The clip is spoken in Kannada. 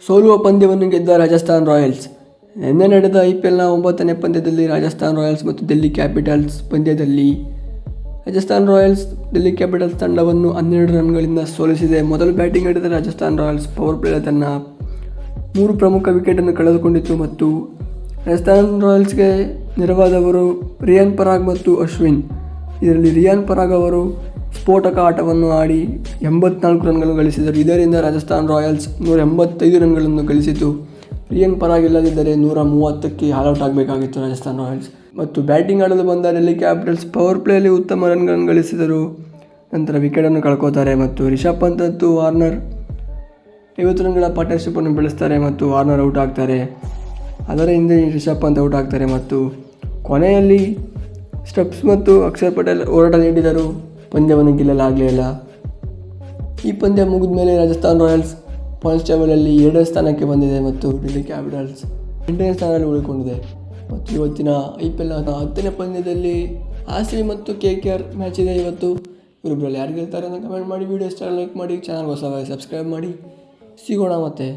ಸೋಲುವ ಪಂದ್ಯವನ್ನು ಗೆದ್ದ ರಾಜಸ್ಥಾನ್ ರಾಯಲ್ಸ್. ನಿನ್ನೆ ನಡೆದ IPLನ 9ನೇ ಪಂದ್ಯದಲ್ಲಿ ರಾಜಸ್ಥಾನ್ ರಾಯಲ್ಸ್ ಮತ್ತು ಡೆಲ್ಲಿ ಕ್ಯಾಪಿಟಲ್ಸ್ ಪಂದ್ಯದಲ್ಲಿ ರಾಜಸ್ಥಾನ್ ರಾಯಲ್ಸ್ ಡೆಲ್ಲಿ ಕ್ಯಾಪಿಟಲ್ಸ್ ತಂಡವನ್ನು 12 ರನ್ಗಳಿಂದ ಸೋಲಿಸಿದೆ. ಮೊದಲು ಬ್ಯಾಟಿಂಗ್ ಆಡಿದ ರಾಜಸ್ಥಾನ್ ರಾಯಲ್ಸ್ ಪವರ್ ಪ್ಲೇಯಲ್ಲಿ ತನ್ನ 3 ಪ್ರಮುಖ ವಿಕೆಟನ್ನು ಕಳೆದುಕೊಂಡಿತು ಮತ್ತು ರಾಜಸ್ಥಾನ್ ರಾಯಲ್ಸ್ಗೆ ನೆರವಾದವರು ರಿಯಾನ್ ಪರಾಗ್ ಮತ್ತು ಅಶ್ವಿನ್. ಇದರಲ್ಲಿ ರಿಯಾನ್ ಪರಾಗ್ ಅವರು ಸ್ಫೋಟಕ ಆಟವನ್ನು ಆಡಿ 84 ರನ್ಗಳನ್ನು ಗಳಿಸಿದರು. ಇದರಿಂದ ರಾಜಸ್ಥಾನ್ ರಾಯಲ್ಸ್ 185 ರನ್ಗಳನ್ನು ಗಳಿಸಿತು. ರಿಯಾನ್ ಪರಾಗ್ ಇಲ್ಲದಿದ್ದರೆ 130ಕ್ಕೆ ಆಲ್ಔಟ್ ಆಗಬೇಕಾಗಿತ್ತು ರಾಜಸ್ಥಾನ್ ರಾಯಲ್ಸ್. ಮತ್ತು ಬ್ಯಾಟಿಂಗ್ ಆಡಲು ಬಂದ ಡೆಲ್ಲಿ ಕ್ಯಾಪಿಟಲ್ಸ್ ಪವರ್ ಪ್ಲೇಯಲ್ಲಿ ಉತ್ತಮ ರನ್ಗಳನ್ನು ಗಳಿಸಿದರು. ನಂತರ ವಿಕೆಟನ್ನು ಕಳ್ಕೋತಾರೆ ಮತ್ತು ರಿಷಬ್ ಪಂತ್ ಮತ್ತು ವಾರ್ನರ್ 50 ರನ್ಗಳ ಪಾರ್ಟ್ನರ್ಶಿಪ್ಪನ್ನು ಬೆಳೆಸ್ತಾರೆ ಮತ್ತು ವಾರ್ನರ್ ಔಟ್ ಆಗ್ತಾರೆ. ಅದರ ಹಿಂದೆ ರಿಷಬ್ ಪಂತ್ ಔಟ್ ಆಗ್ತಾರೆ ಮತ್ತು ಕೊನೆಯಲ್ಲಿ ಸ್ಟಬ್ಸ್ ಮತ್ತು ಅಕ್ಷರ್ ಪಟೇಲ್ ಹೋರಾಟ ನೀಡಿದರು. ಪಂದ್ಯವನ್ನು ಗೆಲ್ಲಲಾಗಲಿಲ್ಲ. ಈ ಪಂದ್ಯ ಮುಗಿದ ಮೇಲೆ ರಾಜಸ್ಥಾನ್ ರಾಯಲ್ಸ್ ಪಾಯಿಂಟ್ಸ್ ಟೇಬಲಲ್ಲಿ 2ನೇ ಸ್ಥಾನಕ್ಕೆ ಬಂದಿದೆ ಮತ್ತು ಡೆಲ್ಲಿ ಕ್ಯಾಪಿಟಲ್ಸ್ 8ನೇ ಸ್ಥಾನದಲ್ಲಿ ಉಳಿದುಕೊಂಡಿದೆ. ಮತ್ತು ಇವತ್ತಿನ IPLನ 10ನೇ ಪಂದ್ಯದಲ್ಲಿ RCB ಮತ್ತು KKR ಮ್ಯಾಚ್ ಇದೆ ಇವತ್ತು. ಇವರಿಬ್ಬರಲ್ಲಿ ಯಾರು ಗೆಲ್ತಾರೆ ಅಂತ ಕಮೆಂಟ್ ಮಾಡಿ. ವಿಡಿಯೋ ಇಷ್ಟ ಲೈಕ್ ಮಾಡಿ, ಚಾನಲ್ಗೆ ಹೊಸದಾಗಿ ಸಬ್ಸ್ಕ್ರೈಬ್ ಮಾಡಿ. ಸಿಗೋಣ ಮತ್ತೆ.